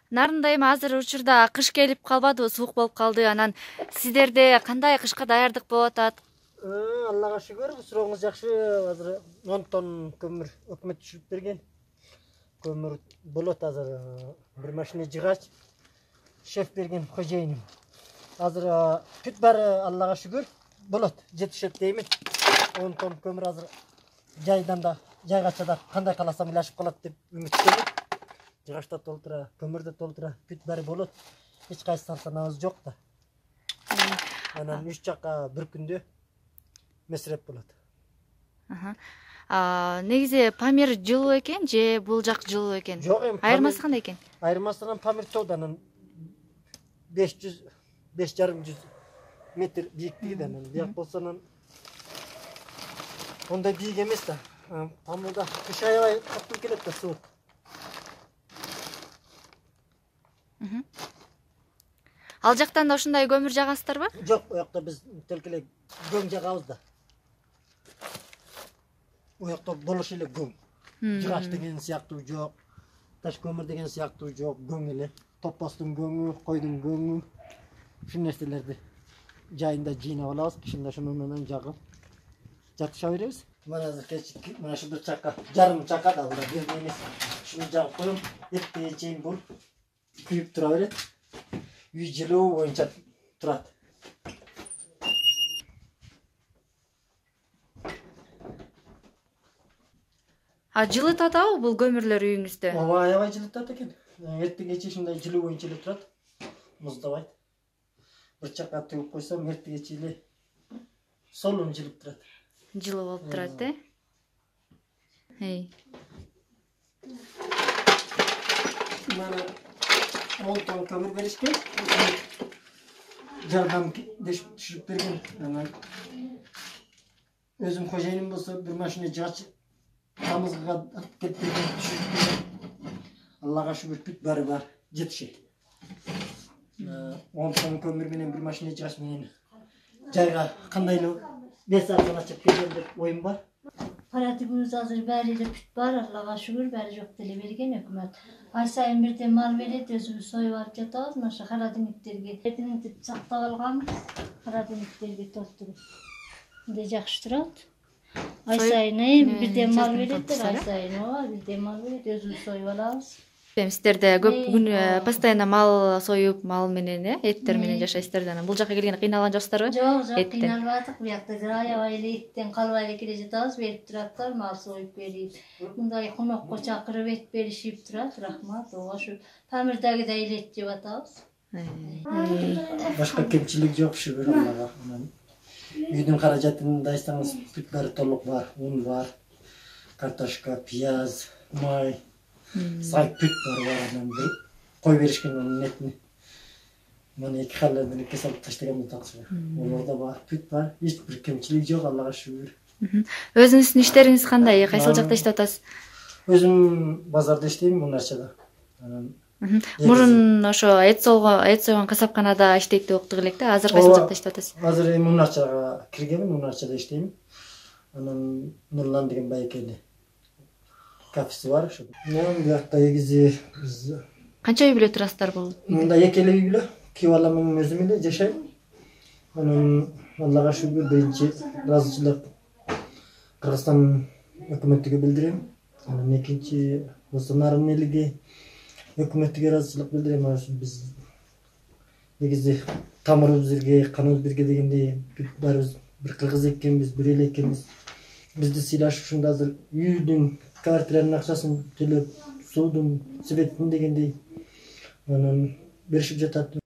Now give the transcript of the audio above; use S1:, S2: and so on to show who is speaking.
S1: Нарында эми азыр учурда кыш келип калбадыбы, суук болуп калды. Анан сиздерде кандай кышка даярдык болуп атат?
S2: Аллага шүгүр, сурооңуз жакшы. Азыр 10 тонн көмүр өкмөт түшүрүп берген. Көмүр болот азыр. Бир машина жыгач шеф берген хожейиним. Азыр бүт баары Аллага шүгүр болот, жетишет деймин. 10 тонн көмүр азыр жайдан да жайгача да кандай кааласам эле ашып калат деп үмүттөнөм. Жыгачта толтура, көмүрдө толтура, бүт баары болот. Эч кайсы тантанабыз жок да. Анан 3 жакка бир күндө месреп болот.
S1: Негизи Памир жылуу экен же бул жак жылуу экен?
S2: Жок эми.
S1: Айырмасы кандай экен?
S2: Айырмасынан Памир тоодан 500-5,5 метр бийиктиги анан бияк болсо анан ондай бийик эмес да. Памирда кыш аябай катуу келет да суук.
S1: Ал жактан да ушундай көмүр жагасыздарбы?
S2: Жок, оякта биз только эле көң жагабыз да. Оякта болуш эле көң. Жыгач деген сыяктуу жок, таш көмүр деген сыяктуу жок, көң эле. Топостун көңү, койдун көңү, ушул нерселерди жайында жыйнап алабыз. Кышында ошону менен жагып жатыша беребиз. Мына мына ушул бир чакка, жарым чакка да бул бир эмес. Шуну жагып коем, эртеге чейин бул күйүп тура берет. Үй жылуу боюнча турат.
S1: Жылытат атабы бул көмүрлөр үйүңүздө?
S2: Ооба, аябай жылытат экен. Эртегече ушундай жылуу боюнча эле турат. Муздабайт. Бир чакка төгүп койсом, эртегече эле солун жылып турат.
S1: Жылуу болуп турат,
S2: Mana 10 ton kömür berişken. Jardam düşürüp bergen. Özüm hojaynim bolsa bir maşina jıgaç tamızga atıp ketip bergen, düşürüp bergen. Allah'a şükür бүт bari бар, жетишет. 10 ton kömür менен bir maşina jıgaç менен жайга кандайдыр бес аркан ачып берген деп оюм бар.
S3: Paratibimiz hazır beriyle püt var, Allah'a şükür beri yok dili vergen hükümet. Ay sayın bir de mal verir, özümüz soyu var jatağız, naşı Karadiniklerge. Edinitip sakta kalgan, Karadiniklerge tolturup. De jakştırat. Ay sayın bir de mal verir, ay sayın o, bir de mal verir, özümüz soyu alabız.
S1: Сиздерде көп күн постоянно мал союп, мал менен, эттер менен жашайсыздар да. Бул жака келгенде кыйналган жоксуздарбы?
S3: Жок, кыйналбадык. Буякта аябай эле эттен калбай эле келе жатабыз, берип тураттар, мал союп берип. Мындай конокко чакырып эт беришип турат, рахмат. Ошо Памирдагыдай эле эт жеп атабыз.
S2: Башка кемчилик жок, шүгүр Аллага. Үйдүн каражатында айтсаңыз, бүт баары толук бар, un бар, картошка, пияз, май. Сайт бүт бар. Кой беришкен onun этini. Мына эки халерден эки салып таштаган таксы. Олорда бар, бүт бар. Эч бир кемчилик жок, Аллага шүгүр.
S1: Өзүңүздүн иштериңиз кандай? Кайсыл жакта иштеп атасыз?
S2: Өзүм базарда иштейм, Мунарчада.
S1: Мурун ошо эт сойгон касапканада иштейт деп уктук элек да. Азыр кайсыл жакта иштеп атасыз?
S2: Азыр Мунарчага киргенмин, Мунарчада иштейм. Анан Нурлан деген байкеде кафеси бар ошо. Буякта эгизи
S1: Канча үй бүлө турасыздар бул?
S2: Мында эки эле үй бүлө, күйөө балам менен өзүм эле жашайм. Анан Аллага шүгүр биринчи ыраазычылык Кыргызстан өкмөтүгө билдирем. Анан экинчи болсо Нарын элиге өкмөтүгө ыраазычылык билдирем. Биз негизи тамырыбыз бирге, каныбыз бирге дегендей бүт баарыбыз бир кыргыз экенбиз, бир эл экенбиз. Бизди сыйлашып ушунда азыр үйдүн квартиранын акчасын төлөп, суудун, светтин дегендей анан беришип жатат.